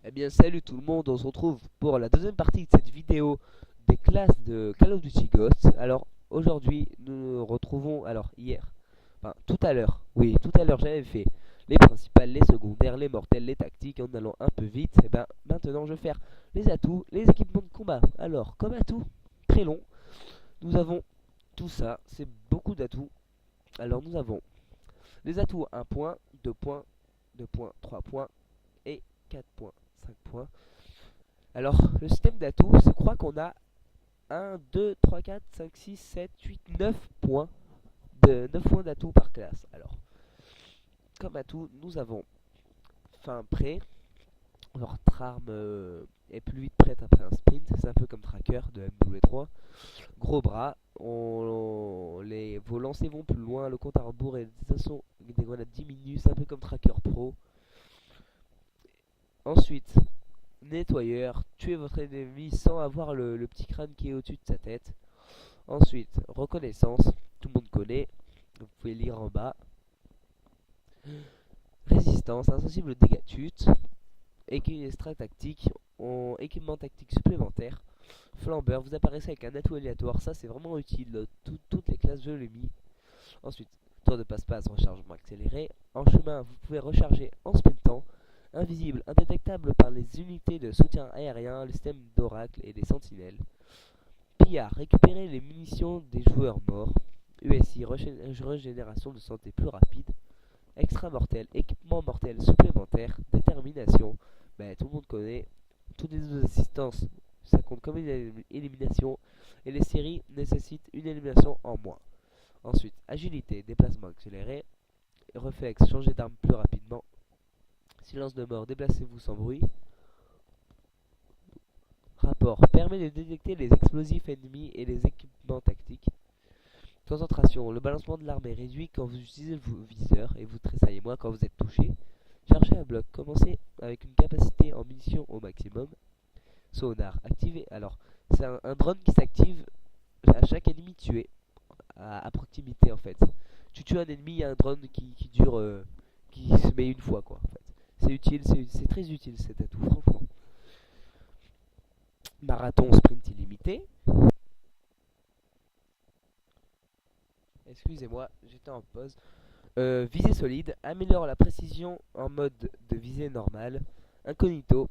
Eh bien salut tout le monde, on se retrouve pour la deuxième partie de cette vidéo des classes de Call of Duty Ghosts. Alors aujourd'hui nous nous retrouvons, alors hier, enfin tout à l'heure, oui tout à l'heure j'avais fait les principales, les secondaires, les mortels, les tactiques en allant un peu vite. Et ben maintenant je vais faire les atouts, les équipements de combat. Alors comme atout, très long, nous avons tout ça, c'est beaucoup d'atouts. Alors nous avons les atouts 1 point, 2 points, 2 points, 3 points et 4 points, 5 points. Alors, le système d'atouts, je crois qu'on a 1, 2, 3, 4, 5, 6, 7, 8, 9 points. 9 points d'atouts par classe. Alors, comme atout, nous avons fin prêt. Votre arme est plus vite prête après un sprint. C'est un peu comme Tracker de MW3. Gros bras. Vos lancers vont plus loin. Le compte à rebours et des grenades diminuent. C'est un peu comme Tracker Pro. Ensuite, nettoyeur, tuez votre ennemi sans avoir le petit crâne qui est au-dessus de sa tête. Ensuite, reconnaissance, tout le monde connaît, vous pouvez lire en bas. Résistance, insensible aux dégâts de chute. Extra tactique, équipement tactique supplémentaire. Flambeur, vous apparaissez avec un atout aléatoire, ça c'est vraiment utile, toutes les classes je l'ai mis. Ensuite, tour de passe-passe, rechargement accéléré. En chemin, vous pouvez recharger en sprintant. Invisible, indétectable par les unités de soutien aérien, le système d'oracle et des sentinelles. Pillard, récupérer les munitions des joueurs morts. USI, régénération de santé plus rapide. Extra mortel, équipement mortel supplémentaire. Détermination, tout le monde connaît. Toutes les assistances, ça compte comme une élimination. Et les séries nécessitent une élimination en moins. Ensuite, agilité, déplacement accéléré. Réflexe, changer d'arme plus rapidement. Silence de mort, déplacez-vous sans bruit. Rapport, permet de détecter les explosifs ennemis et les équipements tactiques. Concentration, le balancement de l'arme est réduit quand vous utilisez vos viseurs et vous tressaillez moins quand vous êtes touché. Cherchez un bloc, commencez avec une capacité en munitions au maximum. Sonar, activé. Alors, c'est un drone qui s'active à chaque ennemi tué, à proximité en fait. Tu tues un ennemi, il y a un drone qui se met une fois quoi en fait. C'est utile, c'est très utile cet atout franchement. Marathon, sprint illimité. Excusez-moi, j'étais en pause. Visée solide, améliore la précision en mode de visée normale. Incognito,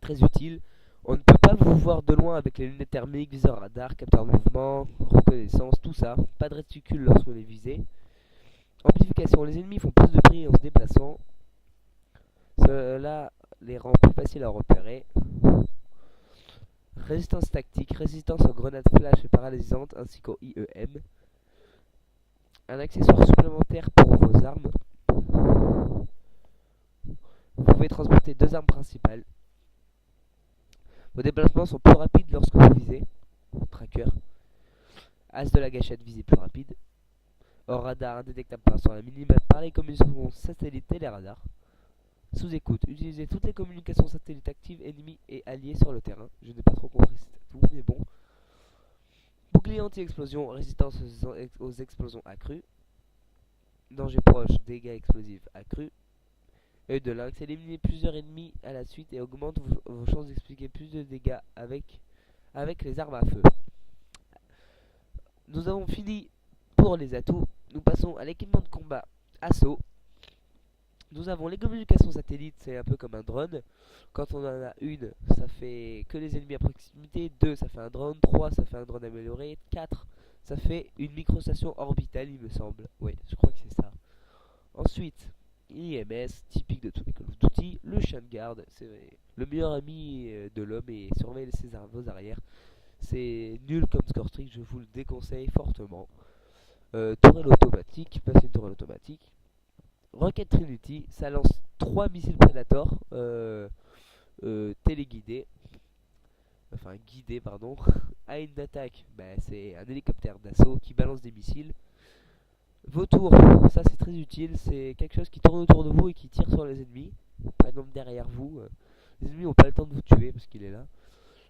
très utile. On ne peut pas vous voir de loin avec les lunettes thermiques, viseur radar, capteur de mouvement, reconnaissance, tout ça. Pas de réticule lorsqu'on est visé. Amplification, les ennemis font plus de bruit en se déplaçant. Cela les rend plus faciles à repérer. Résistance tactique, résistance aux grenades flash et paralysantes ainsi qu'au IEM. Un accessoire supplémentaire pour vos armes. Vous pouvez transporter deux armes principales. Vos déplacements sont plus rapides lorsque vous visez. Tracker. As de la gâchette, visée plus rapide. Hors radar, indétectable par la minimap par les communications satellites et les radars. Sous écoute, utilisez toutes les communications satellites actives, ennemies et alliés sur le terrain. Je n'ai pas trop compris tout, mais bon. Bouclier anti-explosion, résistance aux explosions accrues. Danger proche, dégâts explosifs accrus. Œil de lynx, éliminez plusieurs ennemis à la suite et augmente vos chances d'expliquer plus de dégâts avec les armes à feu. Nous avons fini pour les atouts. Nous passons à l'équipement de combat assaut. Nous avons les communications satellites, c'est un peu comme un drone. Quand on en a une, ça fait que les ennemis à proximité. 2, ça fait un drone. 3, ça fait un drone amélioré. 4, ça fait une microstation orbitale, il me semble. Oui, je crois que c'est ça. Ensuite, IMS, typique de tous les Call of Duty. Le chien de garde, c'est le meilleur ami de l'homme et surveille vos arrières. C'est nul comme score streak, je vous le déconseille fortement. Tourelle automatique, passer une tourelle automatique. Rocket Trinity, ça lance 3 missiles Predator téléguidés, enfin guidés pardon, à une attaque. C'est un hélicoptère d'assaut qui balance des missiles. Vautour, ça c'est très utile, c'est quelque chose qui tourne autour de vous et qui tire sur les ennemis. Par exemple derrière vous, les ennemis n'ont pas le temps de vous tuer parce qu'il est là.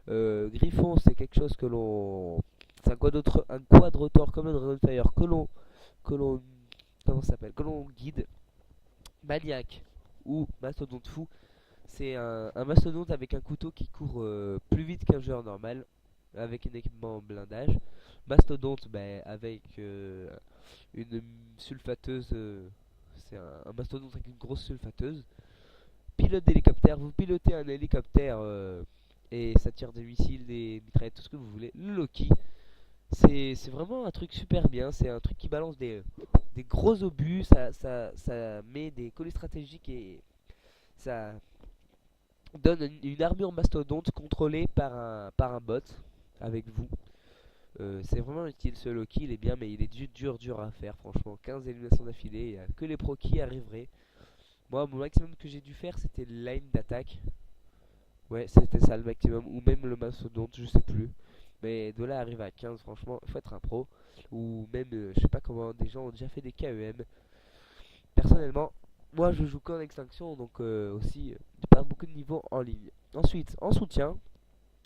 Griffon, c'est quelque chose que l'on, c'est un quadrotor comme le Dragon Fire que l'on, comment ça s'appelle, que l'on guide. Maniac ou Mastodonte fou, C'est un mastodonte avec un couteau qui court plus vite qu'un joueur normal, avec un équipement en blindage. Mastodonte avec une sulfateuse, c'est un mastodonte avec une grosse sulfateuse. Pilote d'hélicoptère, vous pilotez un hélicoptère et ça tire des missiles, des mitraillettes, tout ce que vous voulez. Le Loki, c'est vraiment un truc super bien, c'est un truc qui balance des gros obus, ça met des colis stratégiques et ça donne une armure mastodonte contrôlée par un bot avec vous. C'est vraiment utile ce Loki, il est bien, mais il est dur à faire, franchement. 15 éliminations d'affilée, il n'y a que les pros qui y arriveraient. Moi, mon maximum que j'ai dû faire, c'était le line d'attaque. Ouais, c'était ça le maximum, ou même le mastodonte, je sais plus. Mais de là à arriver à 15, franchement, il faut être un pro. Ou même, je sais pas comment, des gens ont déjà fait des KEM. Personnellement, moi je joue qu'en extinction, donc aussi, j'ai pas beaucoup de niveaux en ligne. Ensuite, en soutien,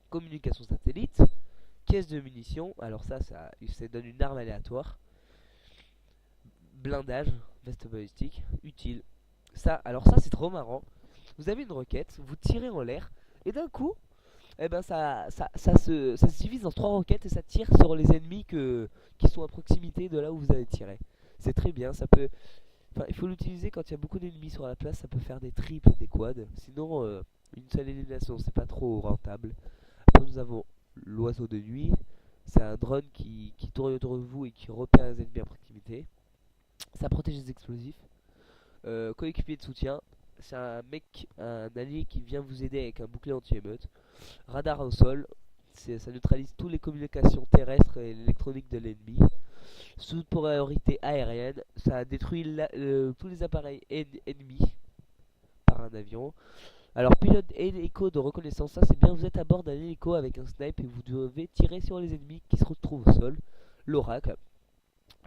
communication satellite, caisse de munitions, alors ça donne une arme aléatoire, blindage, veste balistique, utile. Alors ça c'est trop marrant. Vous avez une roquette, vous tirez en l'air, et d'un coup, eh ben ça se divise en trois roquettes et ça tire sur les ennemis qui sont à proximité de là où vous avez tiré. C'est très bien, ça peut. Enfin, il faut l'utiliser quand il y a beaucoup d'ennemis sur la place, ça peut faire des triples et des quads. Sinon, une seule élimination, c'est pas trop rentable. Après, nous avons l'oiseau de nuit. C'est un drone qui tourne autour de vous et qui repère les ennemis à proximité. Ça protège les explosifs. Coéquipier de soutien. C'est un mec, un allié qui vient vous aider avec un bouclier anti-émeute. Radar au sol. Ça neutralise toutes les communications terrestres et l'électronique de l'ennemi. Sous priorité aérienne, ça détruit tous les appareils ennemis par un avion. Alors pilote hélico de reconnaissance, ça c'est bien, vous êtes à bord d'un hélico avec un snipe et vous devez tirer sur les ennemis qui se retrouvent au sol. L'oracle,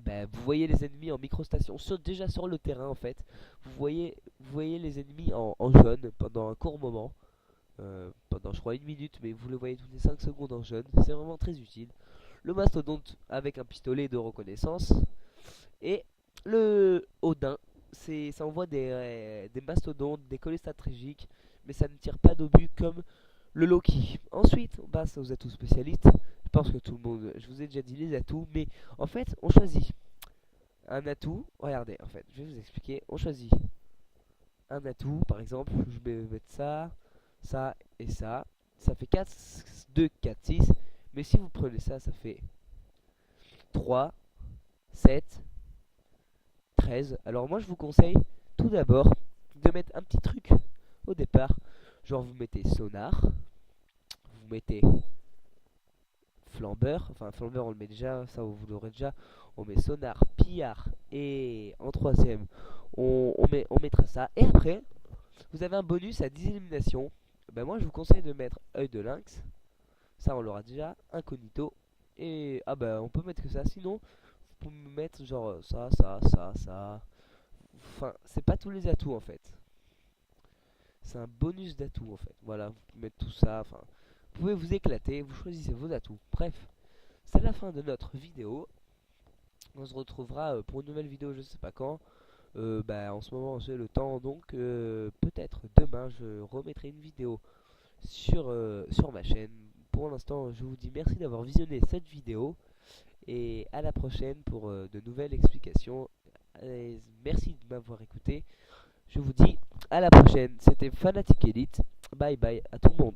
vous voyez les ennemis en microstation, déjà sur le terrain en fait. Vous voyez les ennemis en jaune pendant un court moment, pendant je crois une minute, mais vous le voyez toutes les 5 secondes en jaune, c'est vraiment très utile. Le mastodonte avec un pistolet de reconnaissance. Et le Odin, ça envoie des mastodontes, des collets stratégiques, mais ça ne tire pas d'obus comme le Loki. Ensuite, on passe aux atouts spécialistes. Je pense que tout le monde, je vous ai déjà dit les atouts, mais en fait, on choisit un atout. Regardez, en fait, je vais vous expliquer. On choisit un atout, par exemple, je vais mettre ça, ça et ça. Ça fait 4, 2, 4, 6. Mais si vous prenez ça, ça fait 3, 7, 13. Alors moi je vous conseille tout d'abord de mettre un petit truc au départ. Genre vous mettez sonar, vous mettez flambeur, enfin flambeur on le met déjà, ça vous l'aurez déjà. On met sonar, pillard et en troisième on mettra ça. Et après vous avez un bonus à 10 éliminations. Moi je vous conseille de mettre œil de lynx, ça on l'aura déjà, incognito. Et on peut mettre que ça, sinon vous pouvez mettre genre ça. Enfin, c'est pas tous les atouts en fait. C'est un bonus d'atouts en fait. Voilà, vous pouvez mettre tout ça. Enfin, vous pouvez vous éclater, vous choisissez vos atouts. Bref, c'est la fin de notre vidéo. On se retrouvera pour une nouvelle vidéo, je sais pas quand. En ce moment j'ai le temps, donc peut-être demain je remettrai une vidéo sur ma chaîne. Pour l'instant, je vous dis merci d'avoir visionné cette vidéo et à la prochaine pour de nouvelles explications. Merci de m'avoir écouté. Je vous dis à la prochaine. C'était Fanatic Elite. Bye bye à tout le monde.